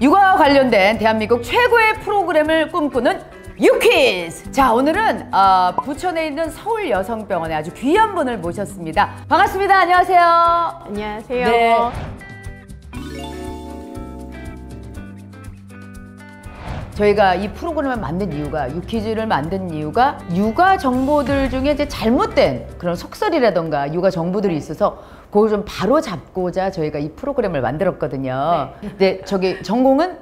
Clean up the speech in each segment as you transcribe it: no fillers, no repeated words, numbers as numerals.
육아와 관련된 대한민국 최고의 프로그램을 꿈꾸는 유퀴즈! 자, 오늘은 부천에 있는 서울여성병원에 아주 귀한 분을 모셨습니다. 반갑습니다. 안녕하세요. 안녕하세요. 네. 저희가 이 프로그램을 만든 이유가, 유퀴즈를 만든 이유가 육아 정보들 중에 이제 잘못된 그런 속설이라던가 육아 정보들이 있어서 그걸 좀 바로 잡고자 저희가 이 프로그램을 만들었거든요. 네, 저기 전공은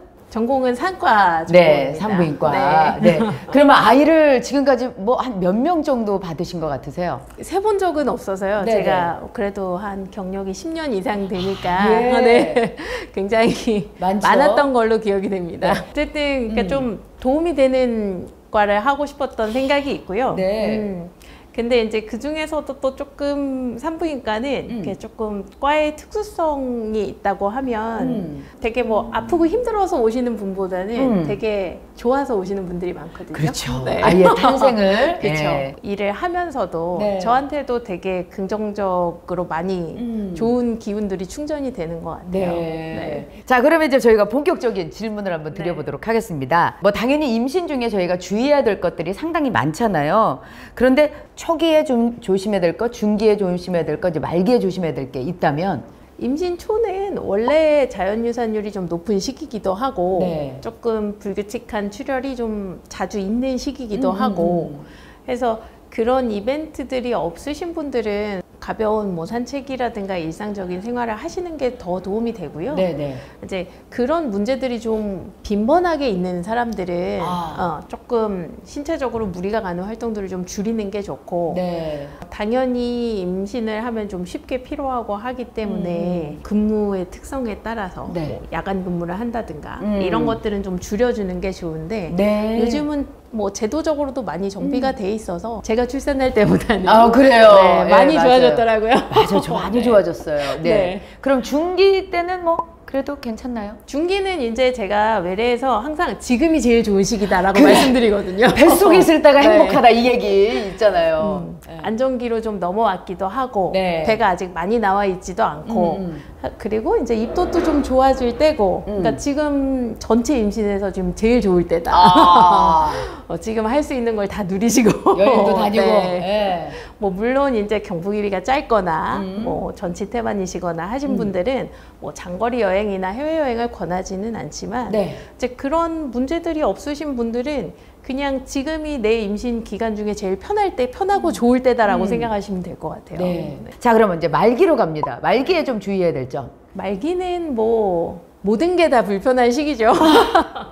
산과 전공입니다. 네, 산부인과. 네. 그러면 아이를 지금까지 뭐 한 몇 명 정도 받으신 것 같으세요? 세본 적은 없어서요. 네네. 제가 그래도 한 경력이 10년 이상 되니까 예. 네. 굉장히 많죠? 많았던 걸로 기억이 됩니다. 네. 어쨌든 그러니까 좀 도움이 되는 과를 하고 싶었던 생각이 있고요. 네. 근데 이제 그 중에서도 또 조금 산부인과는 이렇게 조금 과의 특수성이 있다고 하면 되게 뭐 아프고 힘들어서 오시는 분보다는 되게 좋아서 오시는 분들이 많거든요. 그렇죠. 네. 아이의 탄생을. 그렇죠. 네. 일을 하면서도 네. 저한테도 되게 긍정적으로 많이 좋은 기운들이 충전이 되는 것 같아요. 네. 자, 그러면 이제 저희가 본격적인 질문을 한번 드려보도록 하겠습니다. 뭐 당연히 임신 중에 저희가 주의해야 될 것들이 상당히 많잖아요. 그런데 초기에 좀 조심해야 될 것, 중기에 조심해야 될 것, 이제 말기에 조심해야 될 게 있다면 임신 초는 원래 자연 유산율이 좀 높은 시기이기도 하고 네. 조금 불규칙한 출혈이 좀 자주 있는 시기이기도 하고 해서 그런 이벤트들이 없으신 분들은 가벼운 뭐 산책이라든가 일상적인 생활을 하시는 게 더 도움이 되고요. 네네. 이제 그런 문제들이 좀 빈번하게 있는 사람들은 조금 신체적으로 무리가 가는 활동들을 좀 줄이는 게 좋고 네. 당연히 임신을 하면 좀 쉽게 피로하고 하기 때문에 근무의 특성에 따라서 네. 뭐 야간 근무를 한다든가 이런 것들은 좀 줄여주는 게 좋은데 네. 요즘은 뭐 제도적으로도 많이 정비가 돼 있어서 제가 출산할 때보다는 그래요. 네, 많이 맞아요. 좋아졌더라고요. 맞아요. 많이 좋아졌어요. 네. 네. 그럼 중기 때는 뭐 그래도 괜찮나요? 중기는 이제 제가 외래에서 항상 지금이 제일 좋은 시기다라고 말씀드리거든요. 뱃속에 있을 때가 네. 행복하다 이 얘기 있잖아요. 네. 안정기로 좀 넘어왔기도 하고 네. 배가 아직 많이 나와 있지도 않고 그리고 이제 입덧도 좀 좋아질 때고 그러니까 지금 전체 임신에서 지금 제일 좋을 때다. 지금 할 수 있는 걸 다 누리시고 여행도 다니고. 네. 네. 뭐 물론 이제 경부기비가 짧거나 뭐 전치 태반이시거나 하신 분들은 뭐 장거리 여행이나 해외여행을 권하지는 않지만 네. 이제 그런 문제들이 없으신 분들은 그냥 지금이 내 임신 기간 중에 제일 편할 때, 편하고 좋을 때다라고 생각하시면 될 것 같아요. 네. 자, 그러면 이제 말기로 갑니다. 말기에 좀 주의해야 될 점. 말기는 뭐 모든 게 다 불편한 시기죠.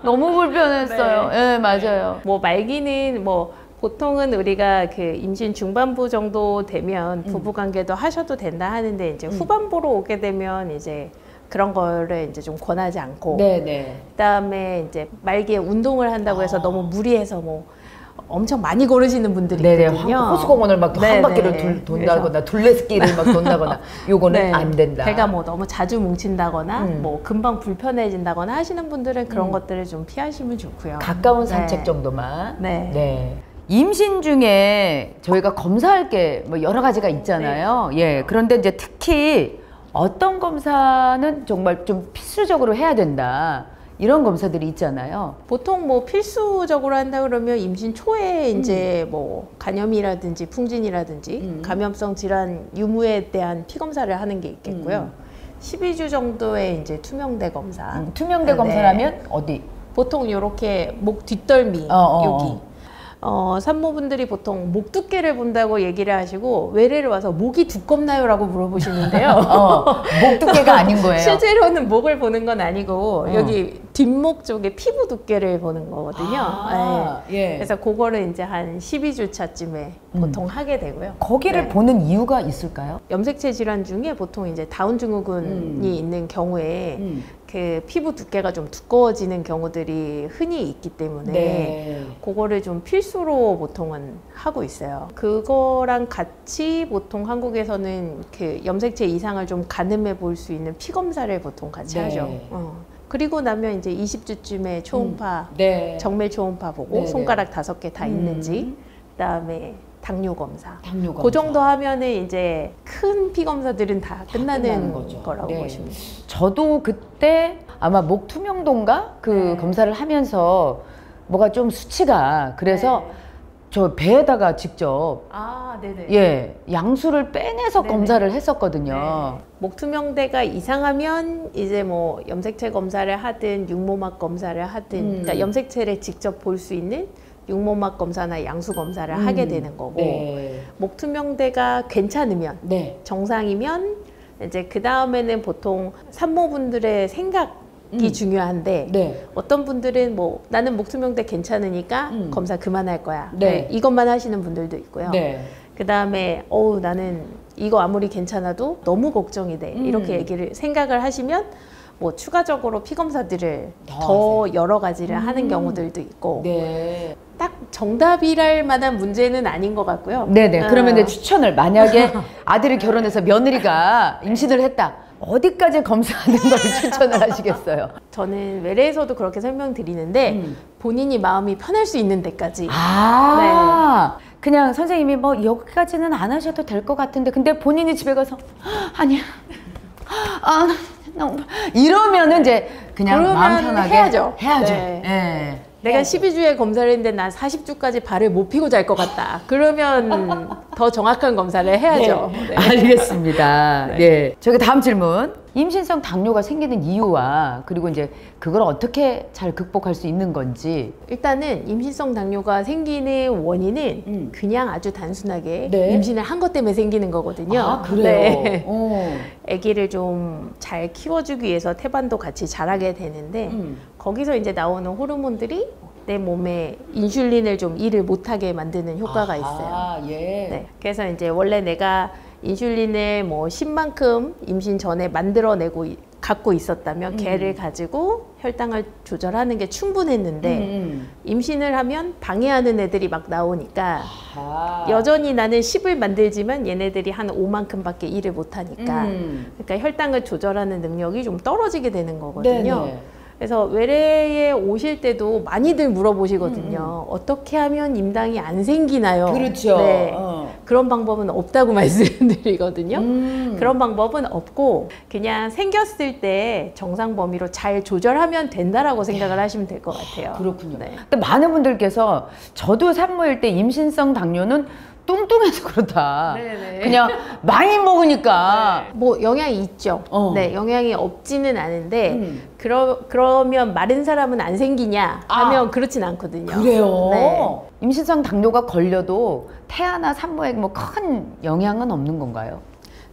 너무 불편했어요. 네, 맞아요. 뭐 말기는 뭐 보통은 우리가 그 임신 중반부 정도 되면 부부관계도 하셔도 된다 하는데 이제 후반부로 오게 되면 이제 그런 거를 이제 좀 권하지 않고 네네. 그다음에 이제 말기에 운동을 한다고 해서 너무 무리해서 뭐 엄청 많이 걸으시는 분들이 네네. 있거든요. 호수공원을 막 한 바퀴를 돈다거나 둘레스키를 막 돈다거나 요거는 안 된다. 배가 뭐 너무 자주 뭉친다거나 뭐 금방 불편해진다거나 하시는 분들은 그런 것들을 좀 피하시면 좋고요. 가까운 산책 정도만. 네. 네. 임신 중에 저희가 검사할 게 뭐 여러 가지가 있잖아요. 예. 그런데 이제 특히 어떤 검사는 정말 좀 필수적으로 해야 된다. 이런 검사들이 있잖아요. 보통 뭐 필수적으로 한다 그러면 임신 초에 이제 뭐 간염이라든지 풍진이라든지 감염성 질환 유무에 대한 피 검사를 하는 게 있겠고요. 12주 정도의 이제 투명대 검사. 투명대 검사라면 어디? 보통 이렇게 목 뒷덜미 여기. 산모분들이 보통 목 두께를 본다고 얘기를 하시고 외래를 와서 목이 두껍나요? 라고 물어보시는데요. 목 두께가 아닌 거예요. 실제로는 목을 보는 건 아니고 여기 뒷목 쪽에 피부 두께를 보는 거거든요. 예. 그래서 그거를 이제 한 12주 차쯤에 보통 하게 되고요. 거기를 보는 이유가 있을까요? 염색체 질환 중에 보통 이제 다운 증후군이 있는 경우에 그 피부 두께가 좀 두꺼워지는 경우들이 흔히 있기 때문에 그거를 좀 필수로 보통은 하고 있어요. 그거랑 같이 보통 한국에서는 그 염색체 이상을 좀 가늠해 볼 수 있는 피 검사를 보통 같이 하죠. 그리고 나면 이제 20주쯤에 초음파, 정밀 초음파 보고 손가락 5개 다 있는지, 그다음에 당뇨 검사. 그 정도 하면은 이제 큰 피 검사들은 다 끝나는 거라고 보시면 돼요. 저도 그때 아마 목 투명도인가 그 검사를 하면서 뭐가 좀 수치가 그래서 저 배에다가 직접 네네. 예 양수를 빼내서 네네. 검사를 했었거든요. 네. 목 투명대가 이상하면 이제 뭐 염색체 검사를 하든 육모막 검사를 하든 그러니까 염색체를 직접 볼 수 있는 육모막 검사나 양수 검사를 하게 되는 거고 네. 목 투명대가 괜찮으면 네. 정상이면 이제 그 다음에는 보통 산모분들의 생각이 중요한데 네. 어떤 분들은 뭐 나는 목 투명대 괜찮으니까 검사 그만할 거야. 네. 이것만 하시는 분들도 있고요. 네. 그 다음에 나는 이거 아무리 괜찮아도 너무 걱정이 돼. 이렇게 생각을 하시면 뭐 추가적으로 피 검사들을 더 여러 가지를 하는 경우들도 있고 네. 딱 정답이랄 만한 문제는 아닌 것 같고요. 네네. 그러면 이제 추천을 만약에 아들이 결혼해서 며느리가 임신을 했다. 어디까지 검사하는 걸 추천을 하시겠어요? 저는 외래에서도 그렇게 설명드리는데 본인이 마음이 편할 수 있는 데까지. 그냥 선생님이 뭐 여기까지는 안 하셔도 될 것 같은데 근데 본인이 집에 가서 아니야. 이러면은 이제 그냥 마음 편하게 해야죠. 네. 네. 내가 12주에 검사를 했는데 난 40주까지 발을 못 피고 잘 것 같다. 그러면 더 정확한 검사를 해야죠. 네. 알겠습니다. 네. 저기 다음 질문. 임신성 당뇨가 생기는 이유와 그리고 이제 그걸 어떻게 잘 극복할 수 있는 건지. 일단은 임신성 당뇨가 생기는 원인은 그냥 아주 단순하게 네. 임신을 한 것 때문에 생기는 거거든요. 그래요? 네. 아기를 좀 잘 키워주기 위해서 태반도 같이 자라게 되는데 거기서 이제 나오는 호르몬들이 내 몸에 인슐린을 좀 일을 못하게 만드는 효과가 있어요. 예. 네. 그래서 이제 원래 내가 인슐린을 뭐 10만큼 임신 전에 만들어내고 갖고 있었다면 걔를 가지고 혈당을 조절하는 게 충분했는데 임신을 하면 방해하는 애들이 막 나오니까 여전히 나는 10을 만들지만 얘네들이 한 5만큼밖에 일을 못하니까 그러니까 혈당을 조절하는 능력이 좀 떨어지게 되는 거거든요. 네네. 그래서 외래에 오실 때도 많이들 물어보시거든요. 어떻게 하면 임당이 안 생기나요? 그렇죠. 네. 그런 방법은 없다고 말씀드리거든요. 그런 방법은 없고 그냥 생겼을 때 정상 범위로 잘 조절하면 된다라고 생각을 하시면 될 것 같아요. 그렇군요. 네. 근데 많은 분들께서 저도 산모일 때 임신성 당뇨는 뚱뚱해서 그렇다. 네네. 그냥 많이 먹으니까. 뭐 영향이 있죠. 네, 영향이 없지는 않은데 그러면 마른 사람은 안 생기냐 하면 그렇진 않거든요. 그래요? 네. 임신성 당뇨가 걸려도 태아나 산모에 뭐 큰 영향은 없는 건가요?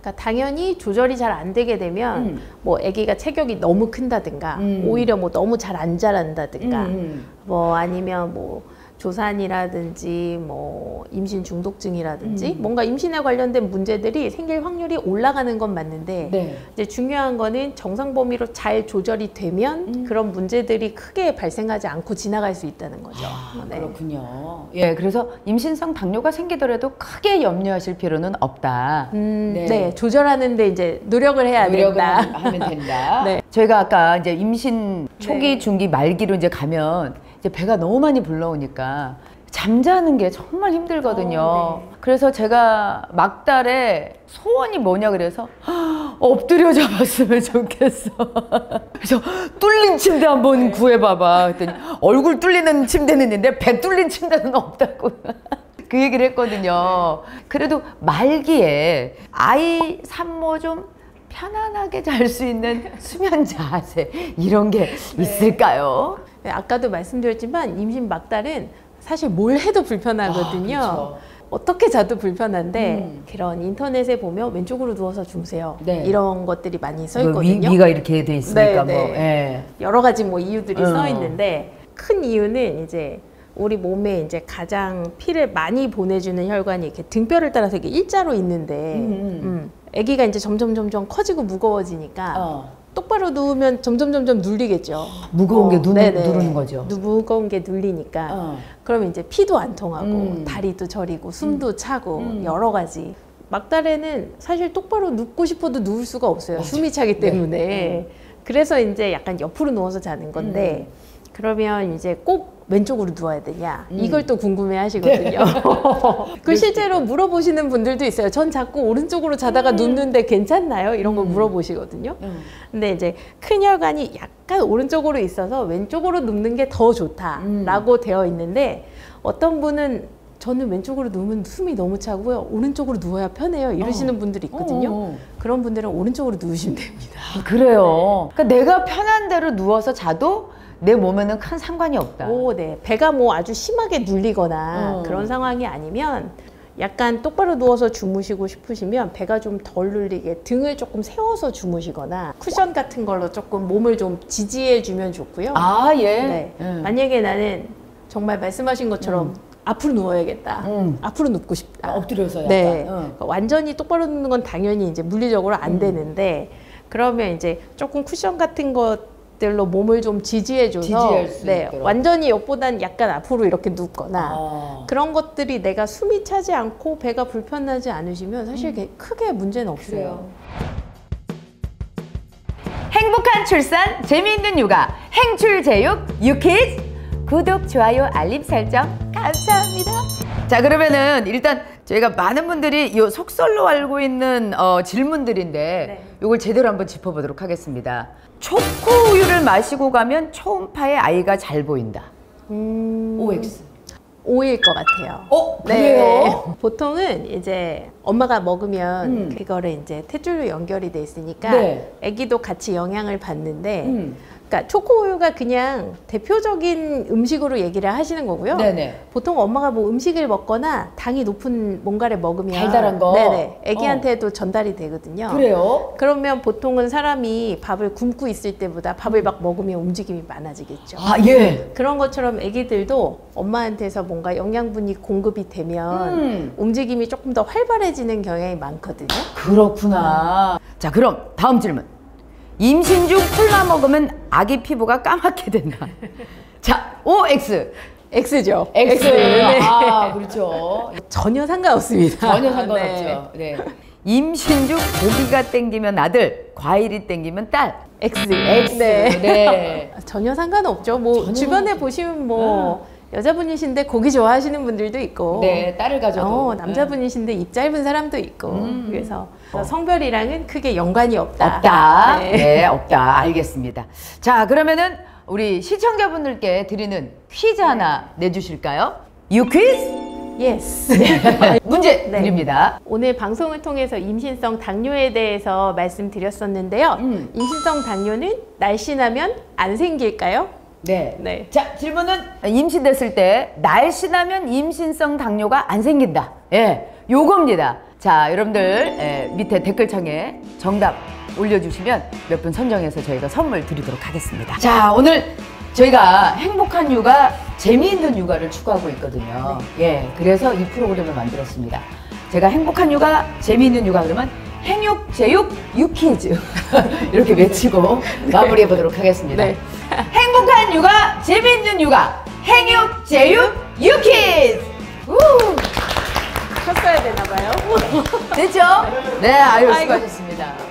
그러니까 당연히 조절이 잘 안 되게 되면 뭐 아기가 체격이 너무 큰다든가 오히려 뭐 너무 잘 안 자란다든가 뭐 아니면 뭐 조산이라든지 뭐 임신 중독증이라든지 뭔가 임신에 관련된 문제들이 생길 확률이 올라가는 건 맞는데 네. 이제 중요한 거는 정상 범위로 잘 조절이 되면 그런 문제들이 크게 발생하지 않고 지나갈 수 있다는 거죠. 네. 그렇군요. 예, 그래서 임신성 당뇨가 생기더라도 크게 염려하실 필요는 없다. 네, 조절하는데 이제 노력을 해야 노력을 된다. 하면 된다. 네. 저희가 아까 이제 임신 초기, 중기, 말기로 이제 가면 이제 배가 너무 많이 불러오니까 잠자는 게 정말 힘들거든요. 네. 그래서 제가 막달에 소원이 뭐냐 그래서 엎드려 잡았으면 좋겠어. 그래서 뚫린 침대 한번 구해봐봐. 그랬더니 얼굴 뚫리는 침대는 있는데 배 뚫린 침대는 없다고. 그 얘기를 했거든요. 그래도 말기에 아이 산모 좀 편안하게 잘 수 있는 수면 자세 이런 게 있을까요? 네, 아까도 말씀드렸지만 임신 막달은 사실 뭘 해도 불편하거든요. 그렇죠. 어떻게 자도 불편한데 그런 인터넷에 보면 왼쪽으로 누워서 주무세요. 네. 이런 것들이 많이 써 있거든요. 위가 이렇게 돼 있으니까 네, 뭐. 네. 예. 여러 가지 뭐 이유들이 써 있는데 큰 이유는 이제 우리 몸에 이제 가장 피를 많이 보내주는 혈관이 이렇게 등뼈를 따라서 이렇게 일자로 있는데 아기가 이제 점점 커지고 무거워지니까 똑바로 누우면 점점 눌리겠죠. 무거운 게 누르는 거죠. 무거운 게 눌리니까 그러면 이제 피도 안 통하고 다리도 저리고 숨도 차고 여러 가지. 막달에는 사실 똑바로 눕고 싶어도 누울 수가 없어요. 숨이 차기 때문에. 그래서 이제 약간 옆으로 누워서 자는 건데 그러면 이제 꼭 왼쪽으로 누워야 되냐 이걸 또 궁금해 하시거든요. 그 실제로 물어보시는 분들도 있어요. 전 자꾸 오른쪽으로 자다가 눕는데 괜찮나요? 이런 거 물어보시거든요. 근데 이제 큰 혈관이 약간 오른쪽으로 있어서 왼쪽으로 눕는 게 더 좋다라고 되어 있는데 어떤 분은 저는 왼쪽으로 누우면 숨이 너무 차고요. 오른쪽으로 누워야 편해요. 이러시는 분들이 있거든요. 그런 분들은 오른쪽으로 누우시면 됩니다. 그래요. 그러니까 내가 편한 대로 누워서 자도 내 몸에는 큰 상관이 없다. 네. 배가 뭐 아주 심하게 눌리거나 그런 상황이 아니면 약간 똑바로 누워서 주무시고 싶으시면 배가 좀 덜 눌리게 등을 조금 세워서 주무시거나 쿠션 같은 걸로 조금 몸을 좀 지지해 주면 좋고요. 아, 예. 네. 만약에 나는 정말 말씀하신 것처럼 앞으로 누워야겠다. 앞으로 눕고 싶다. 엎드려서 약간. 네. 완전히 똑바로 눕는 건 당연히 이제 물리적으로 안 되는데 그러면 이제 조금 쿠션 같은 것들로 몸을 좀 지지해줘서 지지할 수 있도록. 완전히 옆보단 약간 앞으로 이렇게 눕거나 그런 것들이 내가 숨이 차지 않고 배가 불편하지 않으시면 사실 크게 문제는 없어요. 행복한 출산, 재미있는 육아, 행출제육, 유키즈 구독, 좋아요, 알림 설정 감사합니다. 자, 그러면은 일단 저희가 많은 분들이 이 속설로 알고 있는 질문들인데 이걸 제대로 한번 짚어보도록 하겠습니다. 초코우유를 마시고 가면 초음파에 아이가 잘 보인다. OX. O일 것 같아요. 그래요? 보통은 이제 엄마가 먹으면 그거를 이제 탯줄로 연결이 돼 있으니까 아기도 같이 영향을 받는데 그러니까 초코우유가 그냥 대표적인 음식으로 얘기를 하시는 거고요. 네네. 보통 엄마가 뭐 음식을 먹거나 당이 높은 뭔가를 먹으면 달달한 거? 네네. 아기한테도 전달이 되거든요. 그래요? 그러면 보통은 사람이 밥을 굶고 있을 때보다 밥을 막 먹으면 움직임이 많아지겠죠. 아, 예. 그런 것처럼 아기들도 엄마한테서 뭔가 영양분이 공급이 되면 움직임이 조금 더 활발해지는 경향이 많거든요. 그렇구나. 자, 그럼 다음 질문. 임신 중 콜라 먹으면 아기 피부가 까맣게 된다. 자, OX. X죠. X. 네. 아, 그렇죠. 전혀 상관없습니다. 전혀 상관없죠. 네. 임신 중 고기가 땡기면 아들, 과일이 땡기면 딸. X. X. 네. 전혀 상관없죠. 뭐 주변에 보시면 뭐 여자분이신데 고기 좋아하시는 분들도 있고, 네, 딸을 가져도 남자분이신데 입 짧은 사람도 있고, 그래서 성별이랑은 크게 연관이 없다. 없다. 네, 없다. 알겠습니다. 자, 그러면은 우리 시청자분들께 드리는 퀴즈 하나 내주실까요? 유퀴즈? 예스. 문제 드립니다. 오늘 방송을 통해서 임신성 당뇨에 대해서 말씀드렸었는데요. 임신성 당뇨는 날씬하면 안 생길까요? 네. 자, 질문은 임신됐을 때 날씬하면 임신성 당뇨가 안 생긴다. 예, 요겁니다. 자, 여러분들 밑에 댓글창에 정답 올려주시면 몇 분 선정해서 저희가 선물 드리도록 하겠습니다. 자, 오늘 저희가 행복한 육아, 재미있는 육아를 추구하고 있거든요. 예, 그래서 이 프로그램을 만들었습니다. 제가 행복한 육아, 재미있는 육아 그러면 행육, 제육, 유키즈 이렇게 외치고 마무리해 보도록 하겠습니다. 행복한 육아, 재미있는 육아, 행육, 제육, 유키즈! 쳤어야 되나 봐요. 됐죠? 네, 아유, 수고하셨습니다.